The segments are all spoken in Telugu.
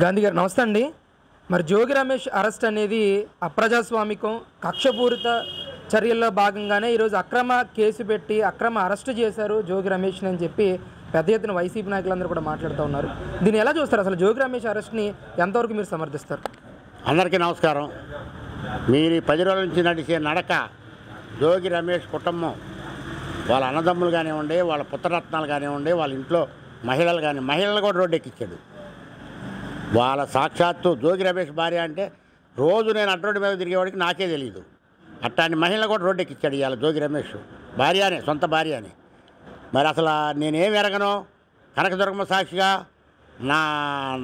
గాంధీ గారు నమస్తే అండి. మరి జోగి రమేష్ అరెస్ట్ అనేది అప్రజాస్వామికం, కక్షపూరిత చర్యల్లో భాగంగానే ఈరోజు అక్రమ కేసు పెట్టి అక్రమ అరెస్టు చేశారు జోగి రమేష్ని అని చెప్పి పెద్ద ఎత్తున వైసీపీ నాయకులందరూ కూడా మాట్లాడుతూ ఉన్నారు. దీన్ని ఎలా చూస్తారు? అసలు జోగి రమేష్ అరెస్ట్ని ఎంతవరకు మీరు సమర్థిస్తారు? అందరికీ నమస్కారం. మీరు 10 రోజుల నుంచి నడిచే నడక జోగి రమేష్ కుటుంబం, వాళ్ళ అన్నదమ్ములు కానివ్వండి, వాళ్ళ పుత్రరత్నాలు కానివ్వండి, వాళ్ళ ఇంట్లో మహిళలు కానీ మహిళలు కూడా రోడ్డు ఎక్కించాడు. వాళ్ళ సాక్షాత్తు జోగి రమేష్ భార్య అంటే రోజు నేను అడ్రోడ్డు మీద తిరిగేవాడికి నాకే తెలియదు. అట్లాంటి మహిళలు కూడా రోడ్డు ఎక్కించాడు ఇవాళ జోగి రమేష్ భార్యనే, సొంత భార్యని. మరి అసలు నేనేం ఎరగను, కనకదుర్గమ్మ సాక్షిగా,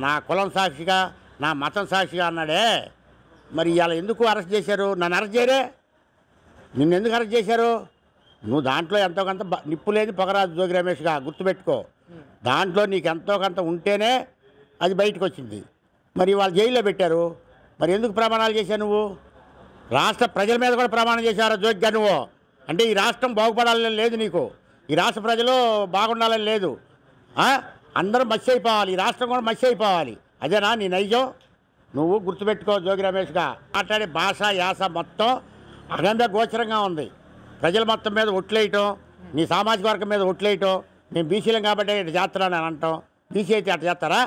నా కులం సాక్షిగా, నా మతం సాక్షిగా అన్నాడే. మరి ఇవాళ ఎందుకు అరెస్ట్ చేశారు? నన్ను అరెస్ట్ చేయరే, నిన్ను ఎందుకు అరెస్ట్ చేశారు? నువ్వు దాంట్లో ఎంతో కొంత నిప్పు లేదు పొగరాదు జోగి రమేష్గా, గుర్తుపెట్టుకో. దాంట్లో నీకు ఎంతో కొంత ఉంటేనే అది బయటకు వచ్చింది. మరి వాళ్ళు జైల్లో పెట్టారు. మరి ఎందుకు ప్రమాణాలు చేశావు నువ్వు? రాష్ట్ర ప్రజల మీద కూడా ప్రమాణం చేశారా జోగిగా నువ్వు? అంటే ఈ రాష్ట్రం బాగుపడాలని లేదు నీకు, ఈ రాష్ట్ర ప్రజలు బాగుండాలని లేదు. అందరూ మత్స్య అయిపోవాలి, ఈ రాష్ట్రం కూడా మత్స్య అయిపోవాలి. అదేనా నీ నైజం? నువ్వు గుర్తుపెట్టుకో జోగి రమేష్గా. మాట్లాడే భాష యాస మొత్తం అగమ్య గోచరంగా ఉంది. ప్రజల మొత్తం మీద ఒట్లేయటం, నీ సామాజిక వర్గం మీద ఒట్లేయటం, మేము బీసీలం కాబట్టి ఇటు చేస్తున్నాను అని అంటాం. బీసీ అయితే అటు చేస్తారా?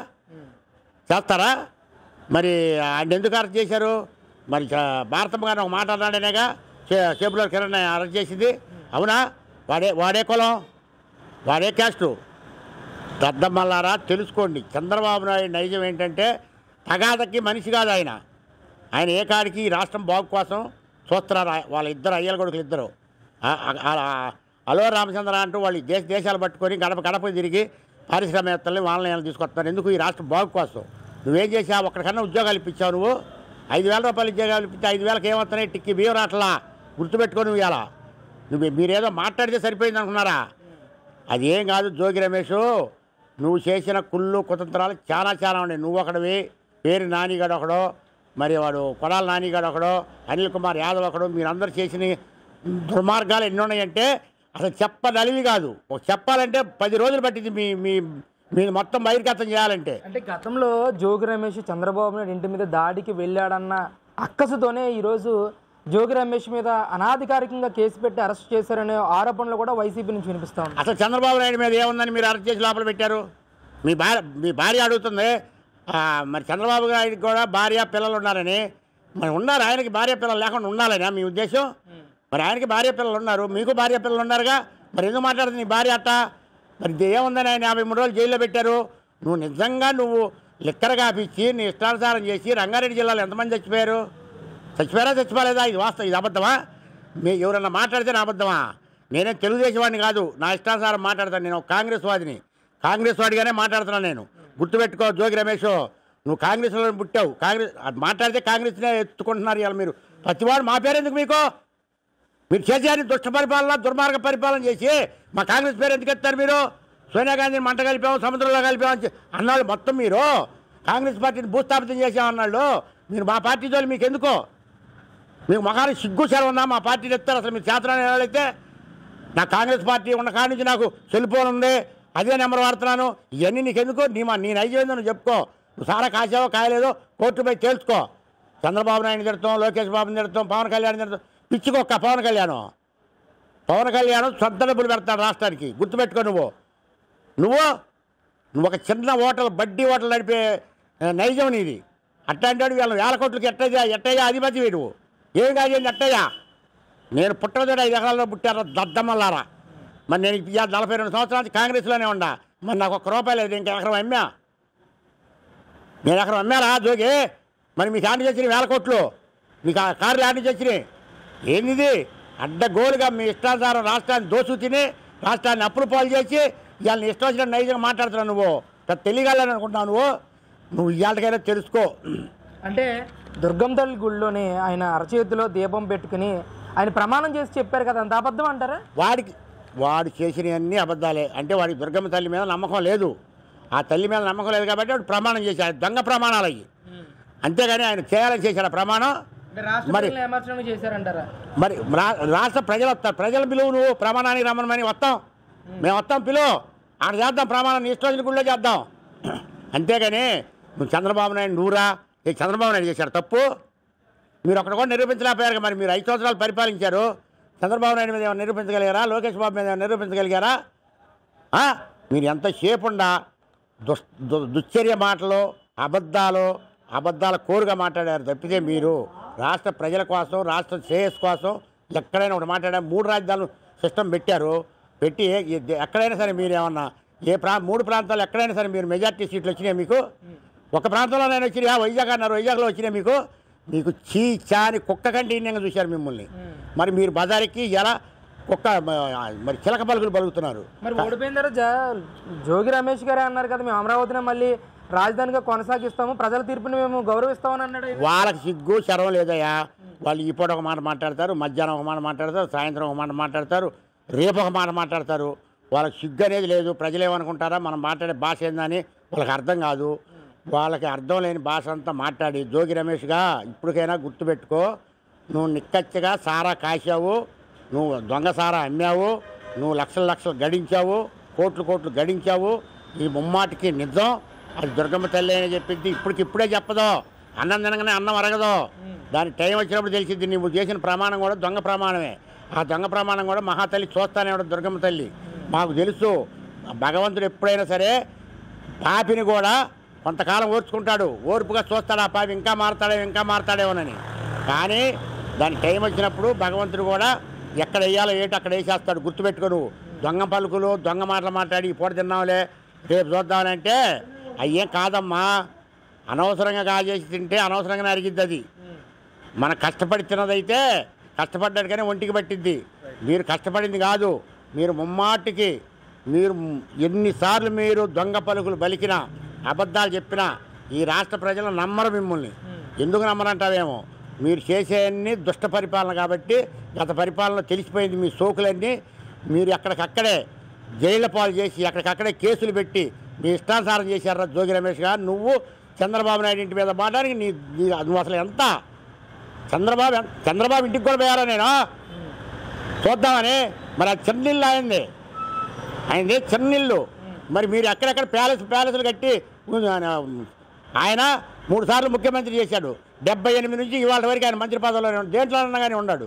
మరి ఆయన ఎందుకు అరెస్ట్ చేశారు? మరి భారతమ్మ గారిని ఒక మాట అన్నాడనేగా చేపులో కిరణ్ అరెస్ట్ చేసింది. అవునా? వాడే కులం, వాడే క్యాస్టు. దద్దమ్మల్లారా తెలుసుకోండి. చంద్రబాబు నాయుడు నైజం ఏంటంటే తగాదకి మనిషి కాదు ఆయన. ఆయన ఏ కాడికి ఈ రాష్ట్రం బాగు కోసం చూస్తున్నారు. వాళ్ళ ఇద్దరు అయ్యల కొడుకులు ఇద్దరు అలో రామచంద్ర అంటూ వాళ్ళు దేశాలు పట్టుకొని గడప తిరిగి పారిశ్రామికవేత్తల్ని వాళ్ళని తీసుకొస్తున్నారు. ఎందుకు? ఈ రాష్ట్రం బాగు కోసం. నువ్వేం చేసావు? ఒక్కడికన్నా ఉద్యోగాలు ఇప్పించావు. నువ్వు 5,000 రూపాయలు ఉద్యోగాలు ఇప్పించి 5,000కి ఏమవుతున్నాయి? టిక్కి బియ్యం రాట్లా. గుర్తుపెట్టుకో. నువ్వు ఇలా మీరేదో మాట్లాడితే సరిపోయింది అనుకున్నారా? అది ఏం కాదు జోగి రమేష్. నువ్వు చేసిన కుళ్ళు కుతంత్రాలు చాలా ఉన్నాయి. నువ్వు ఒకడివి, పేరు నానిగాడు ఒకడో, మరి వాడు కొడాల నానిగాడు ఒకడో, అనిల్ కుమార్ యాదవ్ ఒకడు, మీరందరూ చేసిన దుర్మార్గాలు ఎన్ని ఉన్నాయంటే అసలు చెప్పనలివి కాదు. చెప్పాలంటే 10 రోజులు పట్టింది మీ మొత్తం బహిర్గతం చేయాలంటే. అంటే గతంలో జోగి రమేష్ చంద్రబాబు నాయుడు ఇంటి మీద దాడికి వెళ్ళాడన్న అక్కసుతోనే ఈరోజు జోగి రమేష్ మీద అనాధికారికంగా కేసు పెట్టి అరెస్ట్ చేశారనే ఆరోపణలు కూడా వైసీపీ నుంచి వినిపిస్తా ఉంది. అసలు చంద్రబాబు నాయుడు మీద ఏముందని మీరు అరెస్ట్ చేసి లోపల పెట్టారు? మీ భార్య అడుగుతుంది. మరి చంద్రబాబు నాయుడికి కూడా భార్య పిల్లలు ఉన్నారని. మరి ఉన్నారు, ఆయనకి భార్య పిల్లలు లేకుండా ఉండాలని మీ ఉద్దేశం? మరి ఆయనకి భార్య పిల్లలు ఉన్నారు, మీకు భార్య పిల్లలు ఉన్నారుగా. మరి ఎందుకు మాట్లాడుతుంది నీ భార్య అట్ట? మరి ఏముందని ఆయన 53 రోజులు జైల్లో పెట్టారు. నువ్వు నిజంగా లిక్కర కాపిచ్చి నీ ఇష్టానుసారం చేసి రంగారెడ్డి జిల్లాలో ఎంతమంది చచ్చిపోలేదా? ఇది వాస్తవం, ఇది అబద్ధమా? ఎవరన్నా మాట్లాడితే నా అబద్ధమా? నేనే తెలుగుదేశం వాడిని కాదు, నా ఇష్టానుసారం మాట్లాడతాను. నేను కాంగ్రెస్ వాడిని, కాంగ్రెస్ వాడిగానే మాట్లాడుతున్నాను నేను. గుర్తుపెట్టుకో జోగి రమేష్, నువ్వు కాంగ్రెస్లో పుట్టావు. మాట్లాడితే కాంగ్రెస్నే ఎత్తుకుంటున్నారు ఇవాళ మీరు. ప్రతివాడు మా పేరు ఎందుకు మీకు? మీరు చేసేయాలి దుష్ట పరిపాలన, దుర్మార్గ పరిపాలన చేసి మా కాంగ్రెస్ పేరు ఎందుకు ఎత్తారు మీరు? సోనియా గాంధీని మంట కలిపాము, సముద్రంలో కలిపామని అన్నాళ్ళు మొత్తం మీరు. కాంగ్రెస్ పార్టీని భూస్థాపితం చేసామన్నాళ్ళు మీరు. మా పార్టీ జోలి మీకు ఎందుకో? మీకు మొఖానికి సిగ్గు సెలవు ఉందా? మా పార్టీని ఎత్తారు. అసలు మీరు చేతనాన్ని వెళ్ళైతే నా కాంగ్రెస్ పార్టీ ఉన్న కాడి నుంచి నాకు సెల్ ఫోన్ ఉంది, అదే నెంబర్ వాడుతున్నాను. ఇవన్నీ నీకెందుకు? నీ నైజం ఏందో నువ్వు చెప్పుకో. నువ్వు సారా కాసావో కాయలేదో కోర్టు పోయి తేల్చుకో. చంద్రబాబు నాయుడు తిడతాం, లోకేష్ బాబుని తిడతాం, పవన్ కళ్యాణ్ తిడతాం. పిచ్చుకోక్క పవన్ కళ్యాణ్ సొంత డబ్బులు పెడతాడు రాష్ట్రానికి. గుర్తుపెట్టుకో. నువ్వు ఒక చిన్న హోటల్, బడ్డీ హోటల్ నడిపే నైజం నీది. అట్లాంటి వాడు వీళ్ళ 1,000 కోట్లకి ఎట్టయ్యా అధిపతి వీడు. ఏం కాదు ఎట్టయ్యా? నేను పుట్టదోడు 5 ఎకరాల్లో పుట్టారు దద్దమ్మలారా. మరి నేను 42 సంవత్సరాల నుంచి కాంగ్రెస్లోనే ఉండా. మరి నాకు 1 రూపాయి లేదు. ఇంకా ఎకరం అమ్మా, నేను ఎకరం అమ్మారా జోగి? మరి మీకు ఆడి తెచ్చినాయి 1,000 కోట్లు, మీకు ఆ కార్లు ఆడి తెచ్చినాయి. ఏంది అడ్డగోలుగా మీ ఇష్టానుసారం రాష్ట్రాన్ని దోసు తిని రాష్ట్రాన్ని అప్పులు పాలు చేసి ఇవాళ ఇష్టం వచ్చిన నైజంగా మాట్లాడుతున్నావు. నువ్వు తెలియగలని అనుకుంటున్నావు. నువ్వు ఇవాళకైనా తెలుసుకో. అంటే దుర్గం తల్లి గుళ్ళోనే ఆయన అరచేతిలో దీపం పెట్టుకుని ఆయన ప్రమాణం చేసి చెప్పారు కదా, అంత అబద్ధం అంటారా? వాడు చేసినవన్నీ అబద్ధాలే. అంటే వాడికి దుర్గమ్మ తల్లి మీద నమ్మకం లేదు. ఆ తల్లి మీద నమ్మకం లేదు కాబట్టి వాడు ప్రమాణం చేశాడు. దొంగ ప్రమాణాలు అయ్యి. అంతేగాని ఆయన చేయాలని చేశాడు ప్రమాణం. మరి రాష్ట్ర ప్రజలు వస్తారు. ప్రజల పిలువు, నువ్వు ప్రమాణానికి రమ్మని వస్తాం, మేము వస్తాం, పిలువు, ఆడ చేద్దాం ప్రమాణం. నీ ఇష్టం గుళ్ళో చేద్దాం. అంతేగాని నువ్వు చంద్రబాబు నాయుడు నువ్వురా, ఏ చంద్రబాబు నాయుడు చేశాడు తప్పు? మీరు అక్కడ కూడా నిరూపించలేకపోయారు. మరి మీరు 5 సంవత్సరాలు పరిపాలించారు. చంద్రబాబు నాయుడు మీద ఏమైనా నిరూపించగలిగారా? లోకేష్ బాబు మీద ఏమైనా నిరూపించగలిగారా? మీరు ఎంతసేపు ఉండా దుశ్చర్య మాటలు, అబద్ధాల కోరుగా మాట్లాడారు తప్పితే మీరు రాష్ట్ర ప్రజల కోసం, రాష్ట్ర శ్రేయస్సు కోసం ఎక్కడైనా ఒకటి మాట్లాడారు. 3 రాజధానులు సిస్టమ్ పెట్టి ఎక్కడైనా సరే మీరు ఏమన్నా 3 ప్రాంతాలు ఎక్కడైనా సరే మీరు మెజార్టీ సీట్లు వచ్చినాయి మీకు? ఒక ప్రాంతంలోనైనా వచ్చినాయా? వైజాగ్ అన్నారు, వైజాగ్లో వచ్చినాయి మీకు చాని కుక్క కంటే ఈనంగా చూశారు మిమ్మల్ని. మరి మీరు బజార్కి ఎలా కుక్క మరి చిలక పలుకులు పలుకుతున్నారు. మరి ఓడిపోయిన తర్వాత జోగి రమేష్ గారే అన్నారు కదా, మేము అమరావతిని మళ్ళీ రాజధానిగా కొనసాగిస్తాము, ప్రజల తీర్పుని మేము గౌరవిస్తామని అన్నాడు. వాళ్ళకి సిగ్గు శరం లేదయ్యా. వాళ్ళు ఈ పూట ఒక మాట మాట్లాడతారు, మధ్యాహ్నం ఒక మాట మాట్లాడతారు, సాయంత్రం ఒక మాట మాట్లాడతారు, రేపు ఒక మాట మాట్లాడతారు. వాళ్ళకి సిగ్గు అనేది లేదు. ప్రజలు ఏమనుకుంటారా మనం మాట్లాడే భాష ఏందని వాళ్ళకి అర్థం కాదు. వాళ్ళకి అర్థం లేని భాష అంతా మాట్లాడి జోగి రమేష్గా ఇప్పటికైనా గుర్తుపెట్టుకో, నువ్వు నిక్కచ్చిగా సారా కాశావు, నువ్వు దొంగ సారా అమ్మావు, నువ్వు లక్షలు గడించావు, కోట్లు గడించావు. ఈ ముమ్మాటికి నిజం. అది దుర్గమ్మ తల్లి అని చెప్పింది. ఇప్పుడే చెప్పదో, అన్నం తినగానే అన్నం అరగదో. దాని టైం వచ్చినప్పుడు తెలిసింది. నువ్వు చేసిన ప్రమాణం కూడా దొంగ ప్రమాణమే. ఆ దొంగ ప్రమాణం కూడా మహాతల్లి చూస్తానే ఉండదు దుర్గమ్మ తల్లి. మాకు తెలుసు భగవంతుడు ఎప్పుడైనా సరే పాపిని కూడా కొంతకాలం ఓర్చుకుంటాడు, ఓర్పుగా చూస్తాడు. ఆ పాపి ఇంకా మారతాడేమోనని. కానీ దాని టైం వచ్చినప్పుడు భగవంతుడు కూడా ఎక్కడ వేయాలో ఏంటి అక్కడ వేసేస్తాడు. గుర్తుపెట్టుకో. నువ్వు దొంగ పలుకులు, దొంగ మాటలు మాట్లాడి ఈ పూట తిన్నావులే రేపు చూద్దామనంటే అయ్యేం కాదమ్మా. అనవసరంగా కాజేసి తింటే అనవసరంగానే అరిగిద్ది. అది మన కష్టపడి తినదైతే కష్టపడ్డాడు కానీ ఒంటికి పట్టిద్ది. మీరు కష్టపడింది కాదు. మీరు ముమ్మాటికి మీరు ఎన్నిసార్లు మీరు దొంగ పలుకులు బలికినా, అబద్ధాలు చెప్పినా ఈ రాష్ట్ర ప్రజలు నమ్మరు మిమ్మల్ని. ఎందుకు నమ్మరంటావేమో, మీరు చేసేవన్నీ దుష్ట పరిపాలన కాబట్టి. గత పరిపాలన తెలిసిపోయింది మీ సోకులన్నీ. మీరు ఎక్కడికక్కడే జైళ్ళ పాలు చేసి ఎక్కడికక్కడే కేసులు పెట్టి మీ ఇష్టానుసారం చేశారా జోగి రమేష్ గారు. నువ్వు చంద్రబాబు నాయుడు ఇంటి మీద మాట్లాడి నువ్వు అసలు ఎంత చంద్రబాబు ఇంటికి కూడా పోయారా నేను చూద్దామని. మరి అది చిన్నిల్లు ఆయనది చిన్నిల్లు. మరి మీరు ఎక్కడెక్కడ ప్యాలెస్లు కట్టి ఆయన 3 సార్లు ముఖ్యమంత్రి చేశాడు. 78 నుంచి ఇవాళ వరకు ఆయన మంత్రి పదవిలో దేంట్లో కానీ ఉన్నాడు.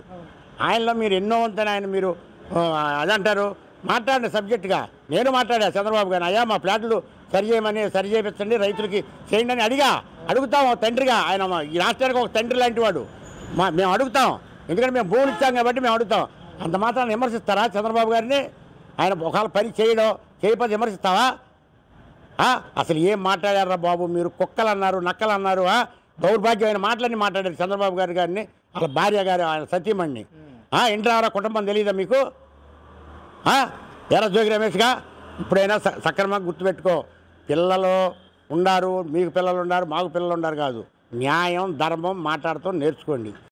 ఆయనలో మీరు ఎన్నో వంతని ఆయన మీరు అదంటారు. మాట్లాడిన సబ్జెక్టుగా నేను మాట్లాడా చంద్రబాబు గారిని, అయ్యా మా ప్లాట్లు సరి చేయించండి, రైతులకి చేయండి అని అడుగుతాం తండ్రిగా. ఆయన ఈ రాష్ట్రానికి ఒక తండ్రి లాంటి వాడు. మేము అడుగుతాం, ఎందుకంటే మేము భూములు ఇచ్చాం కాబట్టి మేము అడుగుతాం. అంత మాత్రాన్ని విమర్శిస్తారా చంద్రబాబు గారిని? ఆయన ఒకవేళ పని చేయకపోతే విమర్శిస్తావా? అసలు ఏం మాట్లాడారా బాబు మీరు? కుక్కలు అన్నారు, నక్కలు అన్నారు, దౌర్భాగ్యమైన మాటలన్నీ మాట్లాడారు చంద్రబాబు గారిని, వాళ్ళ భార్య గారు, ఆయన సతీమణిని. ఇంట్రావరా కుటుంబం తెలియదా మీకు? ఎరా జోగి రమేష్గా ఇప్పుడైనా సక్రమంగా గుర్తుపెట్టుకో. పిల్లలు ఉండారు, మీకు పిల్లలు ఉన్నారు, మాకు పిల్లలు ఉన్నారు కాదు. న్యాయం ధర్మం మాట్లాడుతూ నేర్చుకోండి.